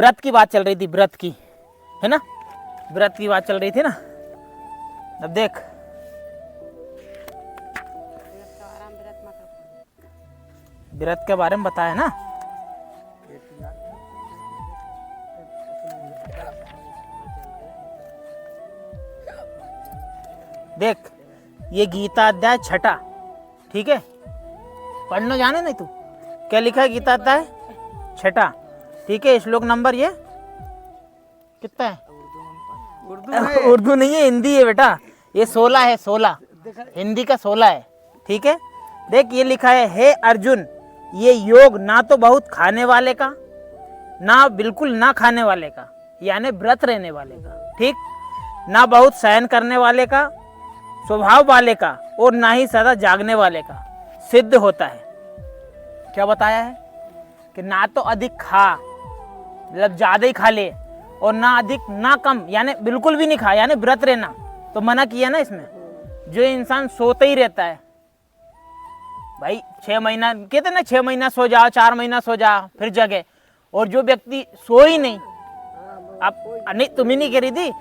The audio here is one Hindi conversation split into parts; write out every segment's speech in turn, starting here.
व्रत की बात चल रही थी, व्रत की, है ना, व्रत की बात चल रही थी ना। अब देख, व्रत के बारे में बताया ना। देख, ये गीता अध्याय 6, ठीक है, पढ़ना जाने नहीं तू, क्या लिखा है गीता अध्याय 6, ठीक है। श्लोक नंबर ये कितना है? उर्दू नहीं है, हिंदी है बेटा। ये 16 है, 16, हिंदी का 16 है, ठीक है। देख ये लिखा है, हे अर्जुन, ये योग ना तो बहुत खाने वाले का, ना बिल्कुल ना खाने वाले का, यानी व्रत रहने वाले का, ठीक, ना बहुत सहन करने वाले का, स्वभाव वाले का, और ना ही सदा जागने वाले का सिद्ध होता है। क्या बताया है कि ना तो अधिक खा, मतलब ज्यादा ही खा ले, और ना अधिक ना कम, यानी बिल्कुल भी नहीं खा, यानी व्रत रहना तो मना किया ना इसमें। जो इंसान सोते ही रहता है भाई, 6 महीना कहते ना, 6 महीना सो जाओ, 4 महीना सो जाओ फिर जगे, और जो व्यक्ति सो ही नहीं, आप नहीं, तुम ही नहीं कह रही थी,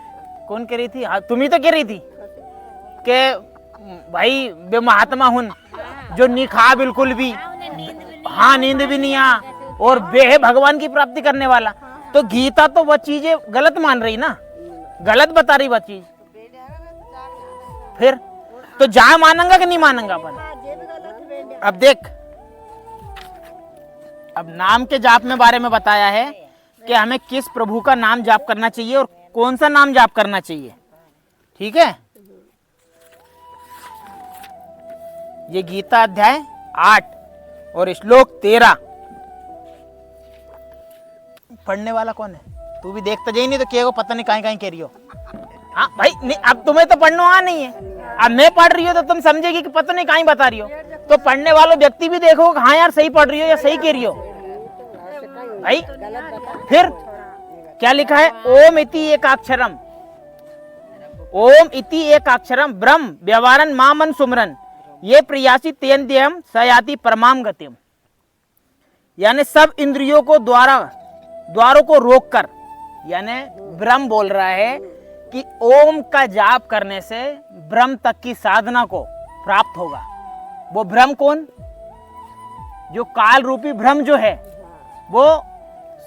कौन कह रही थी? हाँ तुम ही तो कह रही थी कि भाई बे महात्मा हूं जो नहीं खा बिल्कुल भी, हाँ नींद भी नहीं आ, और बे है भगवान की प्राप्ति करने वाला। तो गीता तो वह चीजें गलत मान रही ना, गलत बता रही वह चीज, फिर तो जा मानेंगा कि नहीं मानेंगा अपन? अब देख, अब नाम के जाप में बारे में बताया है कि हमें किस प्रभु का नाम जाप करना चाहिए और कौन सा नाम जाप करना चाहिए, ठीक है। ये गीता अध्याय 8 और श्लोक 13। पढ़ने वाला कौन है? तू भी देखता जाइए, नहीं तो क्या पता नहीं कहीं कहीं कह रही हो। हाँ भाई नहीं, अब तुम्हें तो पढ़ना आ नहीं है, अब मैं पढ़ रही हो तो तुम समझेगी कि पता नहीं कहीं बता रही हो। तो पढ़ने वालों व्यक्ति भी देखो हाँ यार सही पढ़ रही हो या सही कह रही हो भाई। फिर क्या लिखा है? ओम इति एकाक्षरम, ओम इति एकाक्षरम ब्रह्म व्यवहारन मामन सुमरन, ये प्रयासी तेन देहम सयाति परमाम गतिम। यानी सब इंद्रियों को द्वारों को रोककर, यानी ब्रह्म बोल रहा है कि ओम का जाप करने से ब्रह्म तक की साधना को प्राप्त होगा। वो ब्रह्म कौन? जो काल रूपी ब्रह्म जो है वो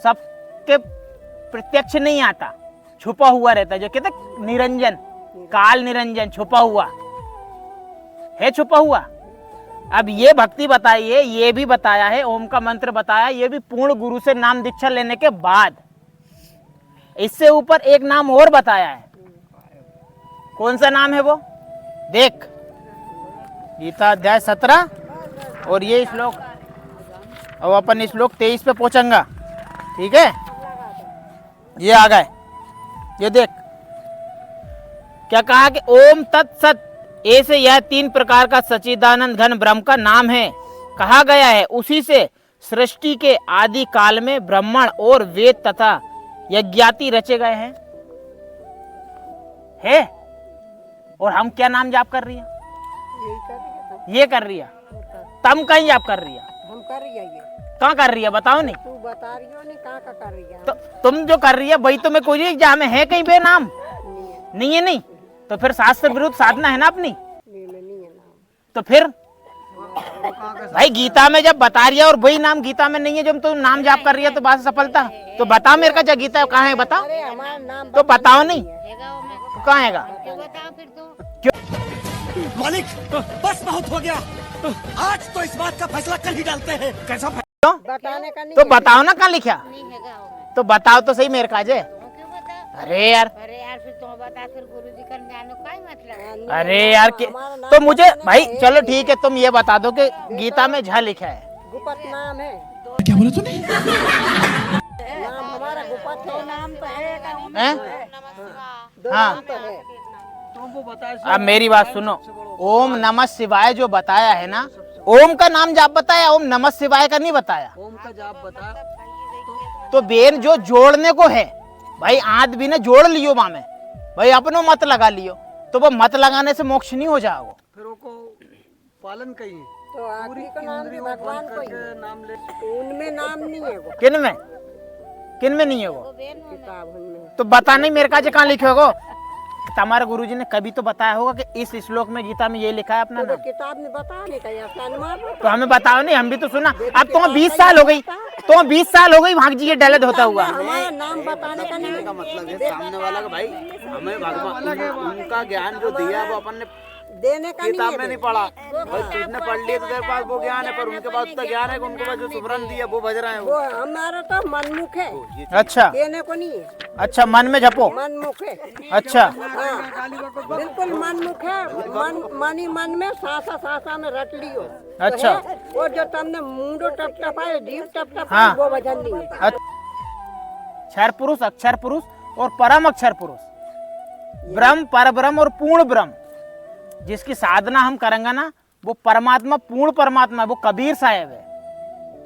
सबके प्रत्यक्ष नहीं आता, छुपा हुआ रहता है, जो कहते निरंजन, काल निरंजन, छुपा हुआ है, छुपा हुआ। अब ये भक्ति बताई है, ये भी बताया है, ओम का मंत्र बताया, ये भी पूर्ण गुरु से नाम दीक्षा लेने के बाद। इससे ऊपर एक नाम और बताया है, कौन सा नाम है वो? देख, गीता अध्याय 17 और ये श्लोक, अब अपन श्लोक 23 पे पहुंचेंगा, ठीक है। ये आ गए, ये देख क्या कहा कि ओम तत्सत, ऐसे यह 3 प्रकार का सच्चिदानंद घन ब्रह्म का नाम है, कहा गया है। उसी से सृष्टि के आदि काल में ब्राह्मण और वेद तथा यज्ञाति रचे गए हैं है? और हम क्या नाम जाप कर रही है? ये कर रही है। तुम कहीं जाप कर रही है? हम कर रही है। ये कहाँ कर रही है बताओ? नहीं तू बता रही हो, नहीं कहाँ का कर रही है? तो तुम जो कर रही है वही तो मैं कोई एग्जाम में है कहीं पे नाम नहीं है। नहीं तो फिर शास्त्र विरुद्ध साधना है ना अपनी। नहीं है नाम। तो फिर भाई गीता में जब बता रही है और वही नाम गीता में नहीं है, जब तुम नाम जाप कर रही है तो बात सफलता। तो बताओ मेरे का, गीता कहाँ है बताओ? अरे हमारा नाम तो बताओ नहीं तो कहाँ हैगा? मालिक बस बहुत हो गया, आज तो इस बात का फैसला कर ही डालते हैं। कैसा क्यों? बताने का नहीं तो बताओ ना कहाँ लिखा, तो बताओ तो सही मेरे काजे। अरे यार फिर तुम बता, फिर गुरुजी का जानो का मतलब? अरे यार तो मुझे भाई चलो ठीक है, तुम ये बता दो कि गीता में झा लिखा है। गुपत नाम है। क्या बोला तूने? नाम हमारा गुपत है। नाम तो है हैं? दो हाँ। नाम तो है। अब मेरी बात सुनो, ओम नमः शिवाय जो बताया है ना, ओम का नाम जाप बताया, ओम नमः शिवाय का नहीं बताया। ओम का जाप बता तो बेन जो जोड़ने को है भाई, आद भी ने जोड़ लियो माँ में भाई, अपनो मत लगा लियो, तो वो मत लगाने से मोक्ष नहीं हो जाओगे। फिर वो को पालन कहिए, तो आखिरी का नाम भी भगवान को ही है। नाम ले। उनमें नाम नहीं है वो। किन में? किन में नहीं है वो? किताब उनमें तो बता नहीं मेरे का कहाँ लिखे होगो? हमारे गुरुजी ने कभी तो बताया होगा कि इस श्लोक में गीता में ये लिखा है अपना तो नाम। किताब में बता नहीं कहीं अपना अनुमान तो हमें बताओ नहीं, हम भी तो सुना। अब तो 20 साल हो गई, तो 20 साल हो गई भाग जी ये डलद होता हुआ। हमारा नाम बताने का नहीं का मतलब है सामने वाला का भाई हमें भगवान उनका ज्ञान जो दिया वो अपन ने देने का किताब में नहीं नहीं पढ़ा। भाई तुझने पढ़ लिया तो तेरे पास वो ज्ञान है, पर उनके पास उतना ज्ञान है कि उनको पास जो सुमरन दिया वो भज रहे हैं वो हमारा तो मनमुख है, अच्छा देने को नहीं है। अच्छा, मन में झपो। मनमुख है, अच्छा हाँ बिल्कुल मनमुख है। मन ही मन में सासा सासा में रट लियो। अच्छा। तो है, वो जो तुमने मुंडो टप टपाए जीव टप टपाए हाँ। वो भजन नहीं है। अक्षर पुरुष, अक्षर पुरुष और परम अक्षर पुरुष, ब्रह्म, पर ब्रह्म और पूर्ण ब्रह्म, जिसकी साधना हम करेंगे ना वो परमात्मा, पूर्ण परमात्मा, वो कबीर साहब है।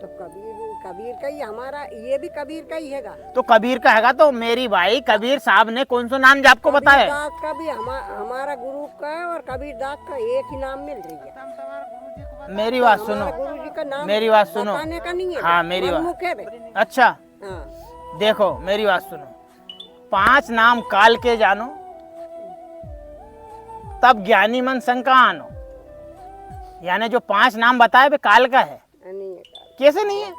तो कबीर का ही हमारा, ये भी कबीर का ही हैगा। तो कबीर का हैगा तो मेरी भाई कबीर साहब ने कौन सा नाम आपको बताया? कबीरदास का भी हमारा गुरु का है और कबीरदास का एक ही नाम मिल रही है। मेरी बात सुनो, हमारा गुरु जी का नाम मेरी बात सुनो। बताने का नहीं है। हाँ, मेरी बात। मनमुख है बे। अच्छा हाँ। देखो मेरी बात सुनो, 5 नाम काल के जानो तब ज्ञानी मन शंका आनो। यानी जो 5 नाम बताए वे काल का है। नहीं है। कैसे नहीं है?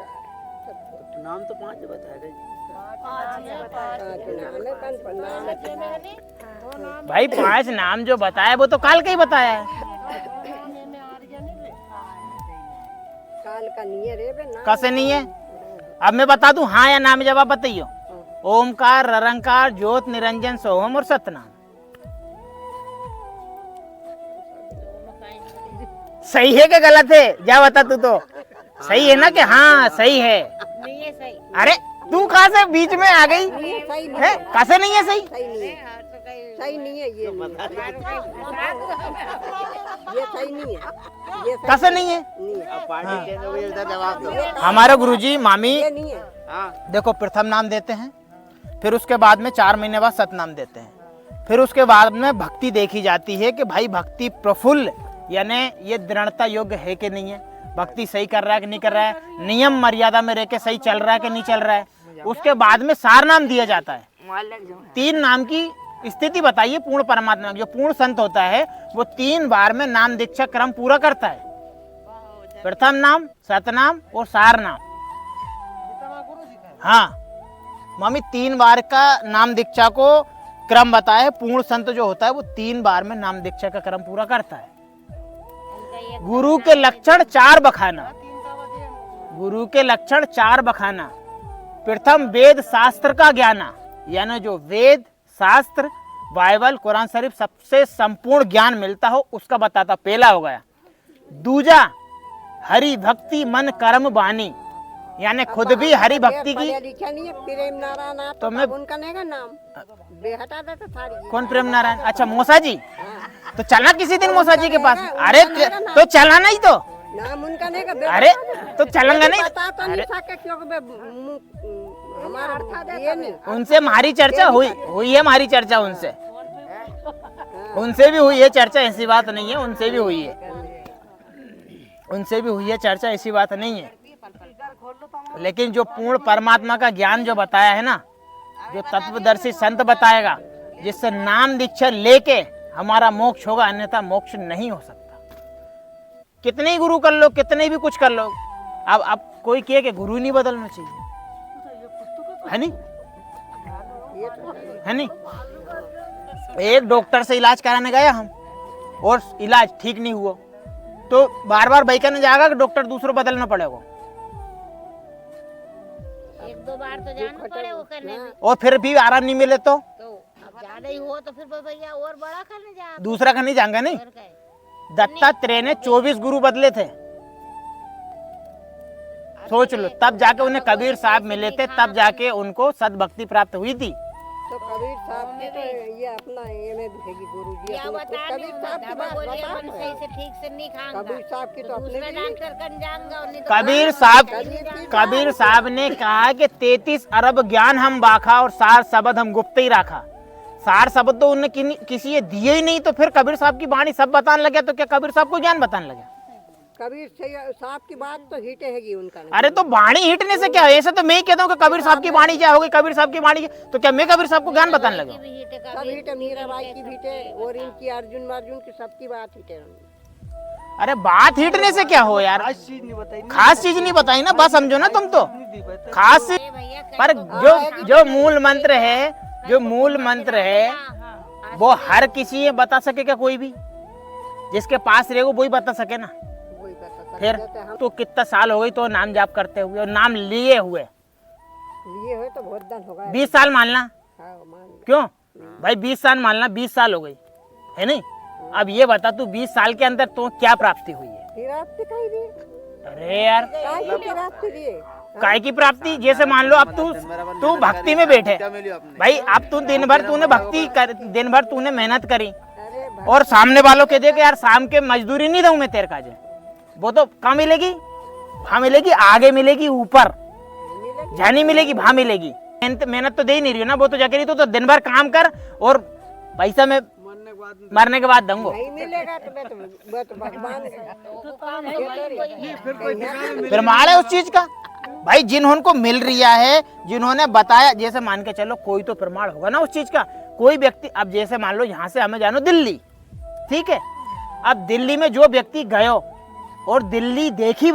नाम तो 5 बताया गया। भाई 5 नाम जो बताया वो तो काल का ही बताया है। काल का नहीं है रे बे नाम। कैसे नहीं है? अब मैं बता दूं हाँ या ना में जवाब बताइयो। ओमकार, निरंकार, ज्योत, निरंजन, सोहम और सतनाम। सही है कि गलत है? जा बता तू तो। सही है ना कि हाँ सही है? नहीं है सही। अरे तू कहाँ से बीच में आ गई सही नहीं है? है। कैसे नहीं है सही? सही नहीं है। और तो कहीं सही नहीं है ये नहीं है। ये सही नहीं है। ये सही कैसे नहीं है? नहीं है। पार्टी चेंज हो गई, इधर जवाब दो। हमारे गुरुजी मामी ये नहीं है। हाँ देखो प्रथम नाम देते हैं, फिर उसके बाद में 4 महीने बाद सतनाम देते हैं, फिर उसके बाद में भक्ति देखी जाती है कि भाई भक्ति प्रफुल्ल यानी ये दृढ़ता योग्य है कि नहीं है, भक्ति सही कर रहा है कि नहीं कर रहा है, नियम मर्यादा में रह के सही चल रहा है कि नहीं चल रहा है। उसके बाद में सार नाम दिया जाता है। 3 नाम की स्थिति बताइए पूर्ण परमात्मा की। जो पूर्ण संत होता है वो 3 बार में नाम दीक्षा क्रम पूरा करता है। प्रथम नाम, सतनाम और सार नाम। हाँ मम्मी 3 बार का नाम दीक्षा को क्रम बताया है। पूर्ण संत जो होता है वो 3 बार में नाम दीक्षा का क्रम पूरा करता है। गुरु के लक्षण 4 बखाना। गुरु के लक्षण 4 बखाना। प्रथम वेद शास्त्र का ज्ञाना, यानी जो वेद शास्त्र बाइबल कुरान शरीफ सबसे संपूर्ण ज्ञान मिलता हो उसका बताता, पहला हो गया। दूजा हरि भक्ति मन कर्म बानी, यानी खुद भी हरि भक्ति की। लिखा नहीं है प्रेम नारायण आप तो मैं उनका नहीं का नाम बेहटा देता थारी। कौन प्रेम नारायण? अच्छा मौसा जी, तो चलना किसी दिन मौसा जी के पास। अरे तो चलना नहीं तो नाम उनका नहीं का अरे तो चलेंगे नहीं। बता तो नहीं अरे सके क्योंकि हमारा ये नहीं। उनसे हमारी चर्चा हुई है, हमारी चर्चा उनसे भी हुई है चर्चा, ऐसी बात नहीं है। उनसे भी हुई है, उनसे भी हुई है चर्चा, ऐसी बात नहीं है। लेकिन जो पूर्ण परमात्मा का ज्ञान जो बताया है ना, जो तत्वदर्शी संत बताएगा, जिससे नाम दीक्षा लेके हमारा मोक्ष होगा, अन्यथा मोक्ष नहीं हो सकता। कितने ही गुरु कर लो, कितने भी कुछ कर लो, अब कोई कहे कि गुरु नहीं बदलना चाहिए, है नहीं? है नहीं? एक डॉक्टर से इलाज कराने गया हम और इलाज ठीक नहीं हुआ तो बार बार भाई कहने जाएगा कि डॉक्टर दूसरा बदलना पड़ेगा। 1-2 बार तो जाना पड़े वो करने में। और फिर भी आराम नहीं मिले तो अब ज्यादा ही हो तो फिर भैया और बड़ा करने जा। दूसरा का नहीं जाएंगे। नहीं, और क्या? दत्तात्रेय ने 24 गुरु बदले थे। सोच लो, तब जाके उन्हें कबीर साहब मिले थे, तब जाके उनको सद्भक्ति प्राप्त हुई थी। तो कबीर साहब की तो ये अपना ये में भी है गुरु जी क्या अपने बता कबीर साहब की बात बोलिए मन बता सही से ठीक से नहीं खाऊंगा। कबीर साहब की तो अपने दूसरा भी डॉक्टर कन जाऊंगा और नहीं तो कबीर साहब ने कहा कि 33 अरब ज्ञान हम बाखा और 4 शब्द हम गुप्त ही रखा। 4 शब्द तो उन्हें किसी ये दिए ही नहीं, तो फिर कबीर साहब की वाणी सब बताने लगे तो क्या कबीर साहब को ज्ञान बताने लगे? कबीर साहब की बात तो हिट हैगी उनका नहीं। अरे तो वाणी हिटने से क्या है? ऐसे तो मैं ही कहता हूँ कि कबीर साहब की वाणी क्या होगी, कबीर साहब की वाणी तो क्या मैं कबीर साहब को ज्ञान बताने लगा? भी हिट का सब हिट है, मीराबाई की भी हिट है और इनकी अर्जुन की सबकी बात हिट है। अरे बात हिटने से क्या हो यार, खास चीज नहीं बताई ना। खास चीज नहीं बताई ना, बस समझो ना तुम तो खास चीज। भैया पर जो मूल मंत्र है, जो मूल मंत्र है वो हर किसी ये बता सके क्या? कोई भी जिसके पास रहेगा वही बता सके ना। वही बता सकते फिर हैं। हम तो कितना साल हो गई तो नाम जाप करते हुए और नाम लिए हुए? लिए हुए तो बहुत दिन हो गए। 20 साल मानना, हाँ, मान लो। क्यों भाई 20 साल मानना, 20 साल हो गई है नहीं? अब ये बता तू 20 साल के अंदर तो क्या प्राप्ति हुई है? प्राप्ति कहीं दी? अरे यार काय की प्राप्ति दिए? काय की प्राप्ति? जैसे मान लो अब तू भक्ति में बैठे क्या मिली आपने? भाई, अब तू दिन भर तूने भक्ति कर, दिन भर तूने मेहनत करी अरे भाई, और सामने वालों के देख यार शाम के मजदूरी नहीं दूं मैं तेरे काजे, वो तो कहाँ मिलेगी? वहां मिलेगी, आगे मिलेगी, ऊपर जहाँ नहीं मिलेगी वहां मिलेगी। मेहनत तो दे ही नहीं रही हो ना, वो तो जाके रही तो दिन भर काम कर और पैसा में मरने के बाद दूंगा। नहीं मिलेगा तो मैं तो भगवान प्रमाण है उस चीज का भाई, जिन्होंने मिल रिया है, जिन्होंने बताया, जैसे मान के चलो कोई तो प्रमाण होगा ना उस चीज का। कोई व्यक्ति, अब जैसे मान लो यहाँ से हमें जानो दिल्ली, ठीक है, अब दिल्ली में जो व्यक्ति गयो और दिल्ली देखी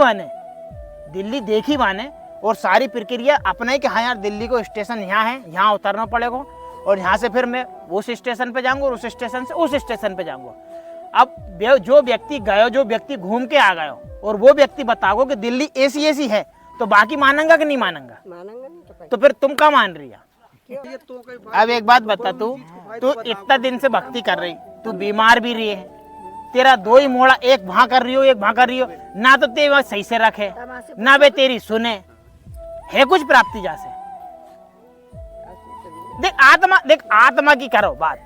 माने और सारी प्रक्रिया अपना ही कि हाँ यार दिल्ली को स्टेशन यहाँ है, यहाँ उतरना पड़ेगा और यहाँ से फिर मैं उस स्टेशन पे जाऊंगा और उस स्टेशन से उस स्टेशन पे जाऊंगा। अब जो व्यक्ति गयो, जो व्यक्ति घूम के आ गयो और वो व्यक्ति बताओ कि दिल्ली ऐसी है, तो बाकी मानेंगा कि नहीं मानेंगा? मानेंगे नहीं तो फिर तुम क्या मान रही है? ये तो कहीं अब एक बात बता, तू इतना दिन से भक्ति कर रही, तू बीमार भी रही है, तेरा दो ही मोड़ा, एक वहां कर रही हो, एक वहां कर रही हो, ना तो तेरे सही से रखे ना वे तेरी सुने, है कुछ प्राप्ति जैसे? देख आत्मा की करो बात,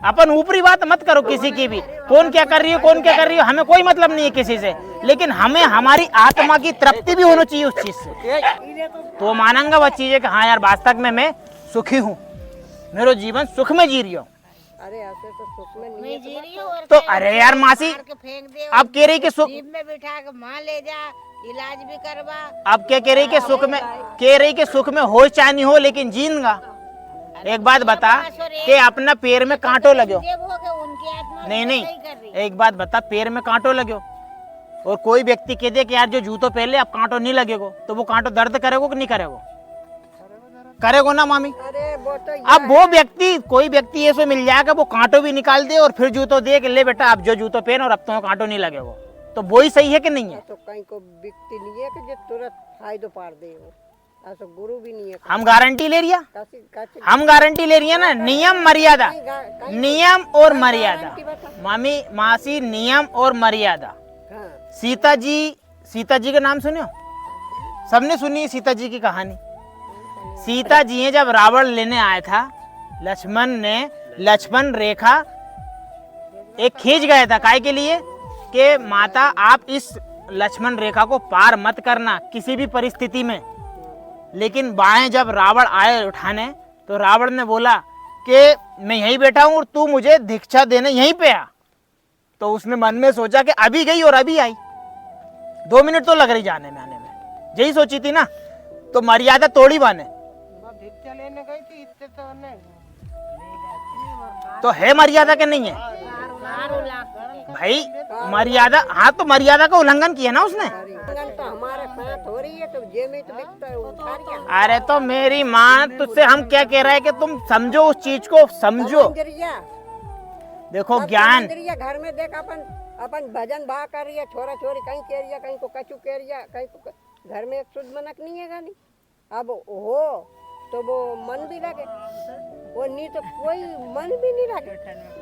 अपन ऊपरी बात मत करो किसी की भी, कौन क्या कर रही हो हमें कोई मतलब नहीं है किसी से, लेकिन हमें हमारी आत्मा की तृप्ति भी होनी चाहिए उस चीज से, तो मानेंगा वह चीज है कि हाँ यार वास्तव में मैं सुखी हूँ, मेरा जीवन सुख में जी रही हूँ। अरे ऐसे तो सुख में नहीं मैं जी रही हूँ और तो अरे यार मासी, मार के फेंक दे, अब कह रही कि सुख, जीप में बिठा के वहाँ ले जा, इलाज भी करवा। अब क्या कह रही कि सुख में, कह रही कि सुख में हो चाहे नहीं हो लेकिन जीऊंगा। एक बात बता कि अपना पैर में कांटो लगो, उनकी आत्मा नहीं सही कर रही। एक बात बता, पैर में कांटो लगो और कोई व्यक्ति कह दे कि यार जो जूतों पहन ले अब कांटो नहीं लगेगा, तो वो कांटो दर्द करेगा कि नहीं करेगा? करेगा ना मामी? अरे वो तो अब वो व्यक्ति, कोई व्यक्ति ऐसे मिल जाएगा वो कांटो भी निकाल दे और फिर जूतों दे के ले बेटा अब जो जूतों पहन और अब तो कांटो नहीं लगेगा, तो वो ही सही है कि नहीं है? तो कहीं को बिकती नहीं है कि जो तुरंत फायदो पार दे हो, ऐसा गुरु भी नहीं है। हम गारंटी ले रिया, कासी हम गारंटी ले रही है ना, नियम मर्यादा, नियम और मर्यादा मामी, मासी, नियम और मर्यादा। हाँ, सीता जी का नाम सुनियो? सबने सुनी सीता जी की कहानी? सीता जी जब रावण लेने आया था, लक्ष्मण रेखा एक खींच गया था, काहे के लिए कि माता आप इस लक्ष्मण रेखा को पार मत करना किसी भी परिस्थिति में। लेकिन बाएं जब रावण आए उठाने तो रावण ने बोला कि मैं यहीं बैठा हूं और तू मुझे भिक्षा देने यहीं पे आ। तो उसने मन में सोचा कि अभी गई और अभी आई, 2 मिनट तो लग रही जाने में आने में, यही सोची थी ना, तो मर्यादा तोड़ी बाने तो है मर्यादा के नहीं है भाई? मर्यादा, हाँ तो मर्यादा का उल्लंघन किया ना उसने। तो हमारे साथ हो रही है तो जे में तो बिकता है, उठा लिया। अरे तो मेरी माँ तुझसे हम क्या कह रहे हैं कि तुम समझो उस चीज को, समझो। देखो ज्ञान, घर में देख अपन भजन भा कर रही है, छोरा छोरी कहीं कह रही है, कहीं को कचू कह रही है, कहीं को घर में एक शुद्ध मनक नहीं है गानी। अब हो तो वो मन भी लगे, वो नहीं तो कोई मन भी नहीं लगे।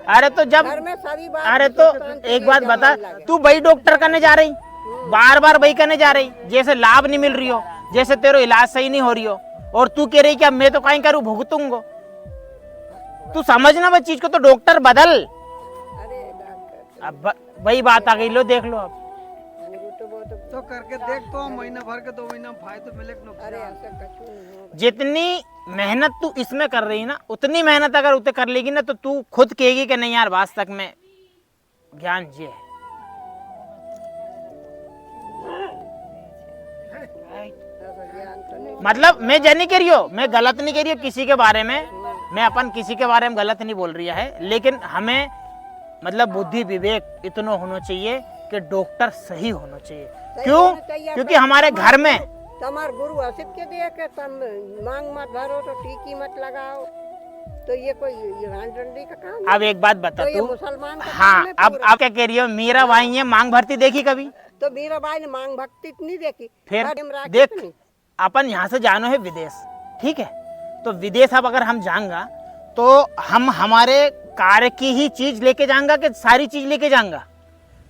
अरे तो जब घर में सभी बात, अरे तो एक बात बता, तू वही डॉक्टर करने जा रही, बार बार वही करने जा रही, जैसे लाभ नहीं मिल रही हो, जैसे तेरा इलाज सही नहीं हो रही हो, और तू कह रही कि अब मैं तो कहीं करूँ भुगतूंगा। तू समझना वो चीज को, तो डॉक्टर बदल। अरे अब वही बात आ गई, लो देख लो अब। तो करके देख तो महीना भर के 2 महीना फायदा मिले कि अरे नुकसान? ऐसा कछु नहीं होगा। जितनी मेहनत तू इसमें कर रही ना, उतनी मेहनत अगर उते कर लेगी ना, तो तू खुद कहेगी कि नहीं यार वास्तव में ज्ञान ये है। मतलब मैं जन नहीं कह रही हो, मैं गलत नहीं कह रही हूँ किसी के बारे में, मैं अपन किसी के बारे में गलत नहीं बोल रही है, लेकिन हमें मतलब बुद्धि विवेक इतना होना चाहिए कि डॉक्टर सही होना चाहिए। क्यों? क्योंकि हमारे घर में तुम्हारे गुरु हसित के दिए कि तुम मांग मत भरो तो टीकी मत लगाओ, तो ये कोई रंडी का काम है? अब एक बात बता तो ये तू, मुसलमान का हाँ काम है अब पूरा। आप क्या कह रही हो, मीरा बाई है मांग भरती देखी कभी? तो मीराबाई ने मांग भक्ति नहीं देखी, फिर खादिम राखी देख, नहीं। अपन यहाँ से जानो है विदेश, ठीक है, तो विदेश अब अगर हम जाएंगा तो हम हमारे कार्य की ही चीज लेके जाएंगा कि सारी चीज लेके जाएंगा?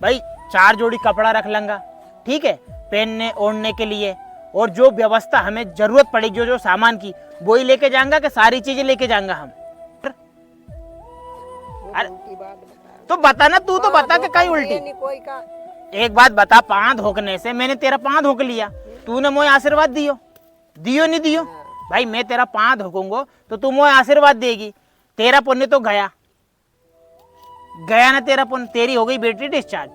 भाई 4 जोड़ी कपड़ा रख लेंगा, ठीक है, पहनने ओढ़ने के लिए, और जो व्यवस्था हमें जरूरत पड़ेगी जो जो सामान की वो ही लेके जाएंगा कि सारी चीजें लेके जाएंगा हम? अरे उल्टी बात बता। तो बता ना, तू तो बता कि कहीं उल्टी। ये नहीं कोई का। एक बात बता, पाँव धोकने से मैंने तेरा पाँव धोक लिया, तूने मुझे आशीर्वाद दियो दियो नहीं दियो? भाई मैं तेरा पाँव धोकूंगा तो तू मुझे आशीर्वाद देगी, तेरा पुण्य तो गया गया ना, तेरा पुण्य, तेरी हो गई बेटी डिस्चार्ज,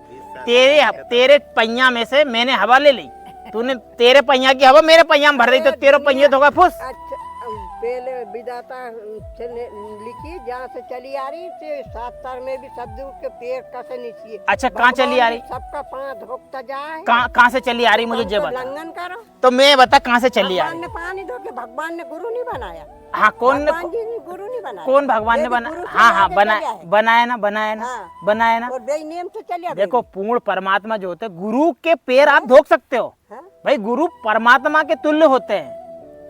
तेरे पहिया में से मैंने हवा ले ली, तूने तेरे पहिया की हवा मेरे पहिया में भर रही, तो तेरे पहिए धोगा फुस। अच्छा पहले विधाता से लिखी जहाँ से चली आ रही थी, 7 में भी सब के पैर कसे नहीं चाहिए। अच्छा कहाँ चली आ रही? सबका पाँव धोकता जाए। कहाँ से चली आ रही मुझे ये बता। उल्लंघन करो तो मैं बता कहाँ से चली आ भगवान रही? ने पानी धो के, भगवान ने गुरु नहीं बनाया। हाँ कौन ने, भगवान जी ने गुरु नहीं बनाया। कौन भगवान ने ये भी बनाया? गुरु से हाँ हाँ आगे बनाया, चला है। बनाया ना, बनाया ना, हाँ। बनाया ना। और बेनियम से चलिए देखो पूर्ण परमात्मा जो होते हैं, गुरु के पैर आप धोक सकते हो, हाँ? भाई गुरु परमात्मा के तुल्य होते हैं।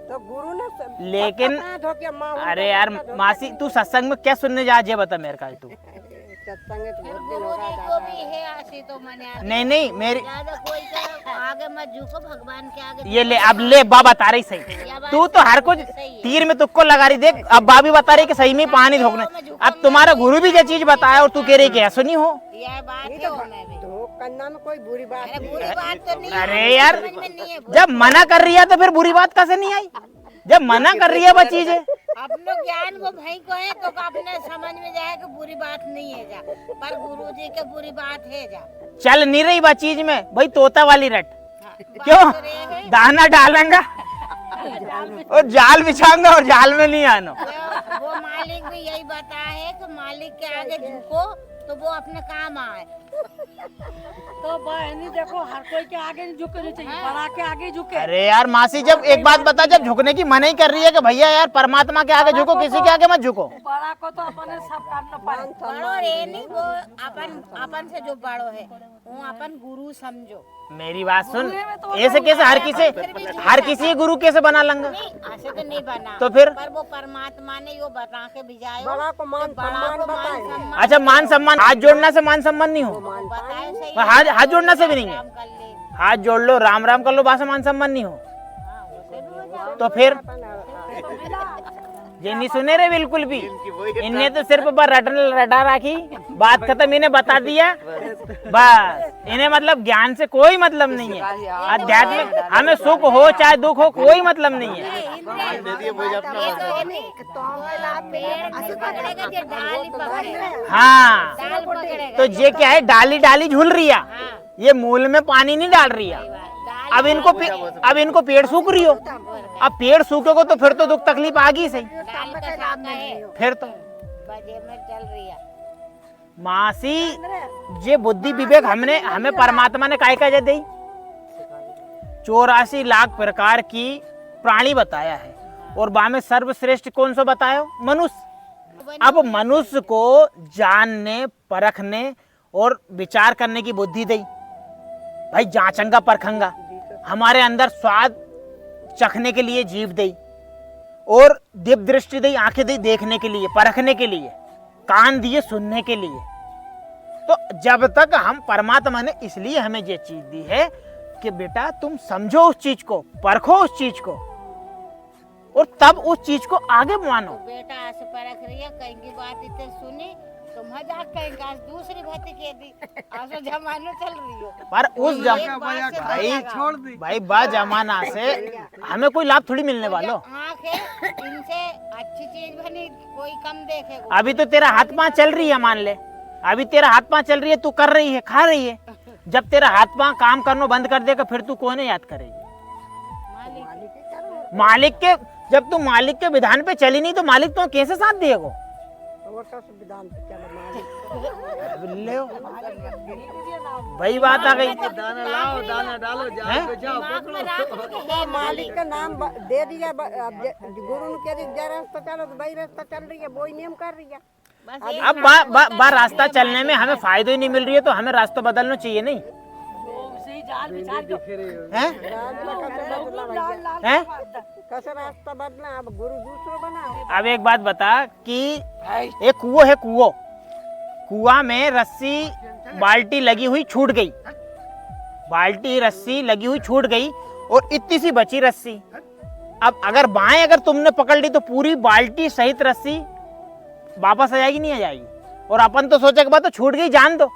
तो गुरु ने लेकिन सबका पाँव धो के माँ अरे यार मासी, तू सत्संग में क्या सुनने जा, ये बता मेरे का तू। सत्संग तो बहुत दिन गुरु हो जी गया को भी है आशी तो मैंने आगे नहीं नहीं मेरी ज्यादा कोई तरह आगे मत झुको, भगवान के आगे ये ले, अब ले बा बता रही सही, तू तो हर कुछ तीर में तुक्को लगा रही। देख अब बा भी बता रही कि सही में पानी धोकने, अब तुम्हारा गुरु भी ये चीज बताया और तू कह रही कि ऐसा नहीं हो। यह बात है उन्हें भी। धोख करना में कोई बुरी बात अरे नहीं बुरी है। बात तो नहीं है, अरे यार समझ में नहीं है। जब मना कर रही है तो फिर बुरी बात कैसे नहीं आई? जब मना कर रही है वो चीज है, अपनो ज्ञान वो भाई को है तो अपने समझ में जाए कि बुरी बात नहीं है जा, पर गुरु जी के बुरी बात है जा। चल नहीं रही बात चीज में भाई, तोता वाली रट हाँ, क्यों? बात तो रे है। दाना डालेंगा और जाल बिछाऊंगा और जाल में नहीं आना। वो मालिक भी यही बता है कि मालिक के आगे झुको तो वो अपने काम आए। तो बहनी देखो, हर कोई के आगे नहीं झुकनी चाहिए, बड़ा के आगे झुके। अरे यार मासी, जब एक बात बता, जब झुकने की मना ही कर रही है कि भैया यार परमात्मा के आगे झुको, किसी के आगे मत झुको। बड़ा को तो अपने सब करना पड़े। बड़ो रे नहीं, वो अपन से जो बड़ो है वो अपन गुरु समझो। मेरी बात सुन, ऐसे कैसे हर किसी गुरु कैसे बना लूंगा? नहीं ऐसे तो नहीं बना, तो फिर? पर वो परमात्मा ने यो बता के भिजायो। बड़ा को मान सम्मान बताए। अच्छा मान सम्मान, हाथ जोड़ना से मान सम्मान नहीं हो? बताए सही। हाथ जोड़ना से भी नहीं है? काम कर ले। हाथ जोड़ लो, राम राम कर लो, बात से मान सम्मान नहीं हो? हाँ, उसे भी हो जाओ। तो फिर ये नहीं सुने रे बिल्कुल भी, इनने तो सिर्फ बस रटा राखी, बात खत्म, इन्हें बता दिया बस। इन्हें मतलब ज्ञान से कोई मतलब नहीं है, आध्यात्मिक हमें सुख हो चाहे दुख हो कोई मतलब नहीं है। हाँ तो ये क्या है, डाली डाली झूल रही है, ये मूल में पानी नहीं डाल रही है। अब इनको पेड़ सूख रही हो, अब पेड़ सूखेगा तो फिर तो दुख तकलीफ आ गई सही, फिर तो चल रही है मासी। ये बुद्धि विवेक हमें परमात्मा ने काय का दी? 84 लाख प्रकार की प्राणी बताया है, और बा में सर्वश्रेष्ठ कौन सा बताया? मनुष्य। अब मनुष्य को जानने परखने और विचार करने की बुद्धि दी, भाई जांचंगा परखंगा, हमारे अंदर स्वाद चखने के लिए जीभ दी, और दिव्य दृष्टि दी, आंखें दी देखने के लिए परखने के लिए, कान दिए सुनने के लिए। तो जब तक हम परमात्मा ने इसलिए हमें ये चीज दी है कि बेटा तुम समझो उस चीज को, परखो उस चीज को, और तब उस चीज को आगे मानो। बेटा ऐसे परख रही है, कहीं की बात इतने सुनी तो मजाक कहेंगे, दूसरी बात कह दी, ऐसा जमाना चल रही हो। पर उस छोड़ दी। भाई बा जमाना से हमें कोई लाभ थोड़ी मिलने वाला। आँख है, इनसे अच्छी चीज बनी कोई कम देखेगा। अभी तो तेरा हाथ पांव चल रही है, मान ले अभी तेरा हाथ पांव चल रही है, तू कर रही है, खा रही है। जब तेरा हाथ पांव काम करना बंद कर देगा फिर तू कौन याद करेगी? मालिक के, जब तुम मालिक के विधान पे चली नहीं तो मालिक तो कैसे साथ दिएगो? वो तो संविधान पे चलो मालिक। बिल्ले हो। वही बात आ गई। दाना लाओ, दाना डालो, जाल पे जाओ, पकड़ो। तो मालिक का नाम दे दिया, अब गुरु ने कह दी जा रास्ता चलो तो वही रास्ता चल रही है, वही नियम कर रही है। अब बा रास्ता चलने में हमें फायदा ही नहीं मिल रही है तो हमें रास्ता बदलना चाहिए नहीं सही जाल बिछा दो। है? हैं? कैसे रास्ता बदला, अब गुरु दूसरो बना। अब एक बात बता कि एक कुआं है, कुआं में रस्सी बाल्टी लगी हुई छूट गई, बाल्टी रस्सी लगी हुई छूट गई और इतनी सी बची रस्सी। अब अगर बाएं अगर तुमने पकड़ ली तो पूरी बाल्टी सहित रस्सी वापस आ जाएगी, नहीं आ जाएगी। और अपन तो सोचे के बाद तो छूट गई, जान दो।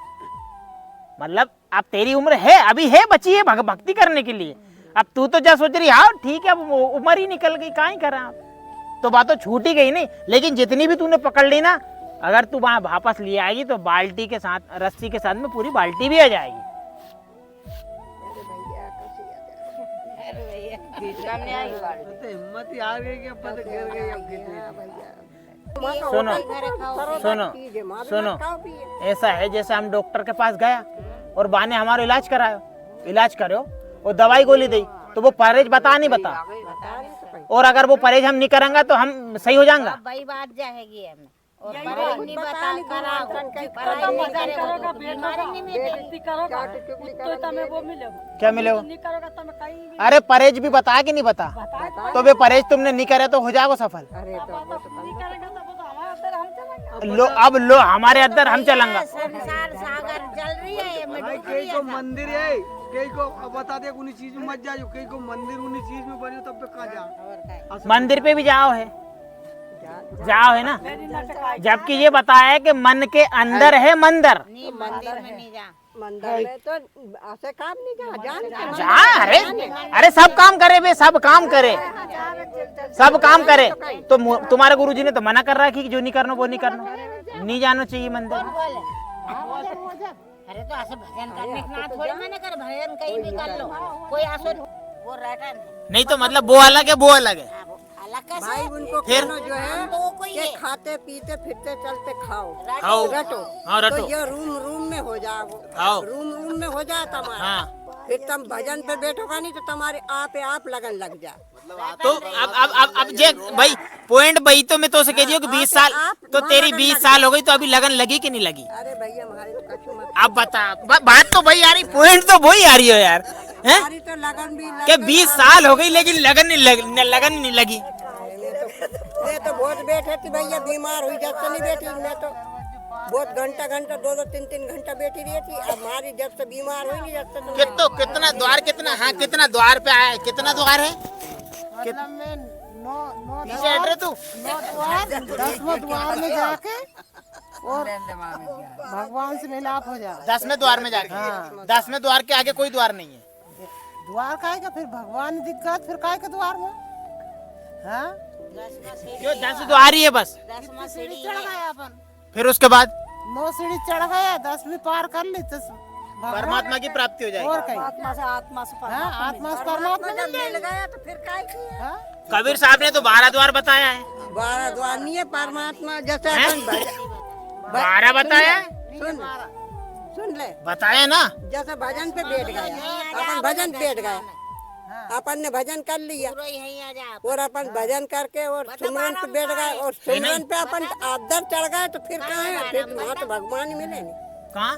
मतलब अब तेरी उम्र है, अभी है, बची है भक्ति करने के लिए। अब तू तो जा सोच रही, हाँ ठीक है, अब उम्र ही निकल गई, कहाँ ही करा आप, तो बात तो छूट ही गई नहीं। लेकिन जितनी भी तूने पकड़ ली ना, अगर तू वहां वापस ले आएगी तो बाल्टी के साथ, रस्सी के साथ में पूरी बाल्टी भी आ जाएगी। हिम्मत ही हार गई कि अपन तो गिर गई, अब सुनो सुनो सुनो, ऐसा है जैसे हम डॉक्टर के पास गया और बाने हमारा इलाज करो और दवाई गोली दी तो वो परहेज बता नहीं बता, और अगर वो परहेज हम नहीं करेंगे तो हम सही हो जाएंगे। वही बात जाएगी हमें, और यही परहेज बात नहीं बता बता नहीं, कराओ, करोगा परहेज नहीं करेगा तो बीमारी बीमारी नहीं मिलेगी। बेइज्जती करोगा तो तमें वो मिलेगा, क्या मिलेगा? नहीं करोगा तमें कहीं भी अरे परहेज भी बता कि नहीं बता, तो वे परहेज तुमने नहीं करे तो हो जाएगा सफल। अरे तो वो तो नहीं करेगा तो वो तो हमारे अंदर हम चलेंगे। लो अब लो हमारे अंदर हम चलेंगे। संसार सागर चल रही है, ये में भाई डूब कई रही को है। मंदिर है, कई को अब बता दे उन्हीं चीज में मत जाओ, कई को मंदिर उन्हीं चीज में बने तब पे कहाँ जा। मंदिर पे भी जाओ है है ना, जबकि ये बताया कि मन के अंदर है मंदिर। नहीं, मंदिर में नहीं जा। मंदिर में तो ऐसे काम नहीं जा, जान के जा अरे सब काम करे बे, सब काम करे तो तुम्हारे गुरुजी ने तो मना कर रहा है कि जो नहीं करना वो नहीं करना, नहीं जाना चाहिए मंदिर। अरे तो ऐसे भजन करने के ना थोड़ी मैंने कर, भजन कहीं भी कर लो, कोई आसो वो रहता नहीं तो मतलब वो अलग है, वो अलग है। अलग कैसे भाई उनको फिर? कहना जो है तो वो कोई कि है। खाते पीते फिरते चलते खाओ खाओ। रटो, हाँ, रटो। तो ये रूम में हो जाओ, खाओ। रूम में हो जाए तुम्हारा। हाँ। फिर तुम भजन पे बैठोगा नहीं तो तुम्हारे आप लगन लग जाए। तो अब जे भाई पॉइंट वही तो मैं तो से कह रही हूँ कि 20 साल तो तेरी 20 साल हो गई तो अभी लगन लगी कि नहीं लगी? अरे भैया हमारे तो कछु मत, अब बता, बात तो वही आ रही, पॉइंट तो वही आ रही हो यार, हैं? हमारी तो लगन भी कि 20 साल हो गई लेकिन लगन नहीं लगी। मैं तो बहुत बैठे थी भैया, बीमार हुई जब से नहीं बैठी, मैं तो बहुत घंटा 2-3 घंटा बैठी रही थी। अब हमारी जब से बीमार हुई नहीं, जब से तो कितना द्वार, कितना द्वार पे आया है, कितना द्वार है? नीचे हट रहे तू। 10वें द्वार में जाके और भगवान से मिलाप हो जाए। 10वें द्वार में जाके, 10वें द्वार के आगे कोई द्वार नहीं है। द्वार काहे का, फिर भगवान दिक्कत, फिर काहे का द्वार में? हाँ, क्यों 10 द्वार ही है बस? 10वां सीढ़ी सीढ़ी चढ़ है। गए अपन, फिर उसके बाद 9 सीढ़ी चढ़ गए, 10वीं पार कर ली तो परमात्मा की प्राप्ति हो और जाएगी। कहीं आत्मा से हाँ, आत्मा से परमात्मा जब मिल गया तो फिर काय किया। हाँ? कबीर साहब ने तो 12 द्वार बताया है। 12 द्वार नहीं है, परमात्मा जैसे हैं? अपन भजन 12 बताया है? सुन ले, बताया ना। जैसे भजन पे बैठ गया, अपन भजन बैठ गया, अपन ने भजन कर लिया पूरा यहीं आ जा। और अपन भजन करके और सुमरन पे बैठ गए और सुमरन पे अपन आदर चढ़ गए तो फिर कहाँ है, फिर वहाँ तो भगवान ही मिले नहीं, कहाँ?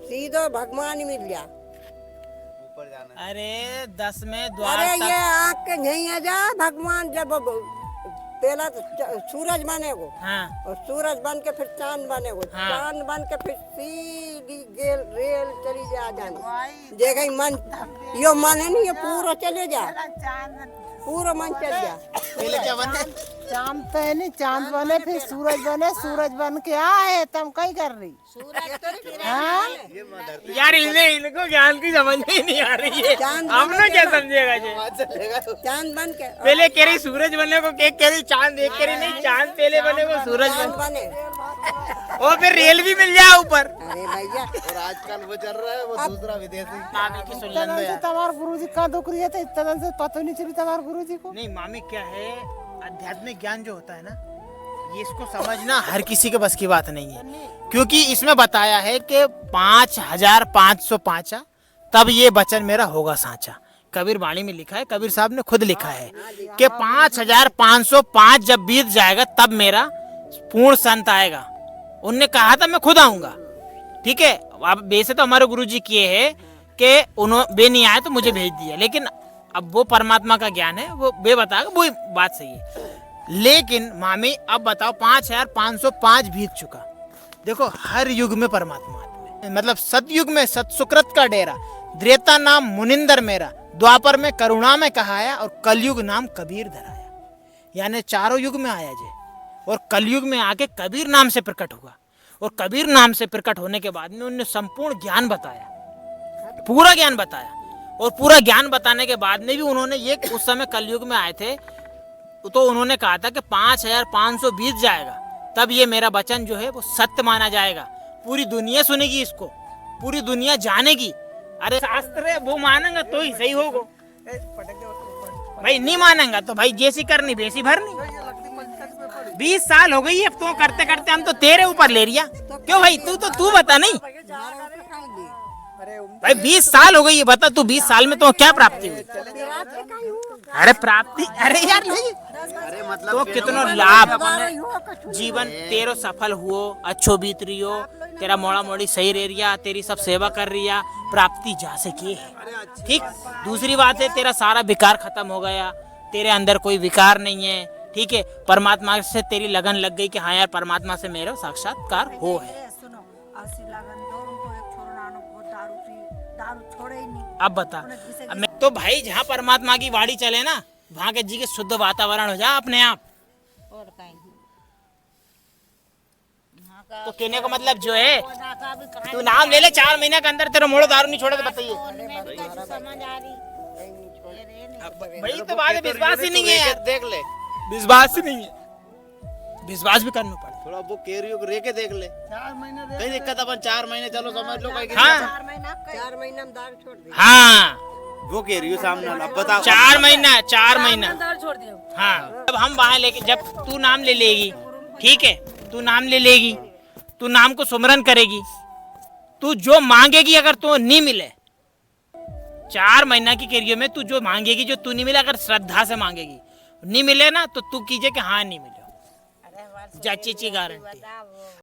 सीधो भगवान ही मिल गया। अरे 10वें द्वार अरे तक ये आँख के नहीं आ जा, भगवान जब पहला तो सूरज बनेगो हाँ। और सूरज बन के फिर चांद बनेगो, हाँ। चांद बन के फिर सीधी रेल चली जा जानी जगह मन, यो मन है नहीं, ये पूरा चले जा, पूरा मन चल जा। पहले क्या बने? चांद तो है नहीं, चांद बने फिर सूरज बने, सूरज बन के आए तुम कहीं कर रही? हाँ? यार इनको ज्ञान की समझ ही नहीं आ रही है, चांद हम लोग क्या समझेगा जी? चांद बन के पहले कह रही सूरज बनने को, एक कह रही चांद, एक कह रही नहीं चांद पहले बने को सूरज चांद बने। बने और फिर रेल भी मिल जाए ऊपर। अरे भैया और आजकल वो चल रहा है वो दूसरा विदेशी। मामी की सुन लें इतना से तुम्हारे गुरुजी का दुख रही है तो इतना से पता नहीं चली तुम्हारे गुरुजी को। नहीं मामी क्या है, आध्यात्मिक ज्ञान जो होता है ना, ये इसको समझना हर किसी के बस की बात नहीं है, क्योंकि इसमें बताया है कि 5505 तब ये वचन मेरा होगा सांचा। कबीर वाणी में लिखा है, कबीर साहब ने खुद लिखा है कि 5505 जब बीत जाएगा तब मेरा पूर्ण संत आएगा। उनने कहा था मैं खुद आऊंगा, ठीक है। अब वैसे तो हमारे गुरुजी किए हैं कि उन्होंने वे नहीं आए तो मुझे भेज दिया, लेकिन अब वो परमात्मा का ज्ञान है, वो वे बताएगा, वो बात सही है। लेकिन मामी अब बताओ 5505 बीत चुका। देखो हर युग में परमात्मा आत्मा है, मतलब सतयुग में सतसुकृत का डेरा, त्रेता नाम मुनिंदर मेरा, द्वापर में करुणा में कहाया और कलयुग नाम कबीर धराया। यानी चारों युग में आया जय और कलयुग में आके कबीर नाम से प्रकट हुआ। और कबीर नाम से प्रकट होने के बाद में उन्होंने संपूर्ण ज्ञान बताया, पूरा ज्ञान बताया। और पूरा ज्ञान बताने के बाद में भी उन्होंने ये उस समय कलयुग में आए थे तो उन्होंने कहा था कि 5500 बीत जाएगा तब ये मेरा वचन जो है वो सत्य माना जाएगा, पूरी दुनिया सुनेगी इसको, पूरी दुनिया जानेगी। अरे शास्त्र है वो मानेंगे तो ही सही होगा भाई, नहीं मानेंगा तो भाई जैसी करनी वैसी भरनी। 20 साल हो गई अब तो करते करते, हम तो तेरे ऊपर ले रिया। क्यों भाई तू बता। नहीं भाई 20 साल हो गई है, बता तू 20 साल में तो क्या प्राप्ति हुई? अरे प्राप्ति, अरे यार नहीं, अरे मतलब तो कितना लाभ जीवन तेरो सफल हुओ, अच्छो बीत रही हो, तेरा मोड़ा मोड़ी सही रह रिया, तेरी सब सेवा कर रिया, प्राप्ति जा से की है। ठीक, दूसरी बात है तेरा सारा विकार खत्म हो गया, तेरे अंदर कोई विकार नहीं है, ठीक है। परमात्मा से तेरी लगन लग गई कि हाँ यार परमात्मा से मेरा साक्षात्कार हो है। अब बता, अब मैं तो भाई जहाँ परमात्मा की वाणी चले ना वहाँ के जी के शुद्ध वातावरण हो जा अपने आप। और कहीं तो कहने का मतलब जो है तू नाम ले ले, 4 महीने के अंदर तेरा मोड़ो दारू नहीं छोड़े तो बताइए। समझ आ रही भाई तो बात है, विश्वास ही नहीं है यार, देख ले, विश्वास ही नहीं है, विश्वास भी करना पड़े। थोड़ा वो केरियो को रेके देख ले, 4 महीने कहीं दिक्कत अपन 4 महीने चलो समझ लो कहीं हाँ 4 महीना में दारू छोड़ दी। हाँ वो केरियो सामने अब बताओ 4 महीना 4 महीना दारू छोड़ दिया। हाँ। अब हम वहाँ लेके जब तू नाम ले लेगी, ठीक है, तू नाम ले लेगी, तू नाम को सुमरन करेगी, तू जो मांगेगी अगर तू नहीं मिले 4 महीना की कैरियर में तू जो मांगेगी, जो तू नहीं मिले, अगर श्रद्धा से मांगेगी, नहीं मिले ना तो तू कीजिए कि हाँ नहीं मिले, जाची गारंटी।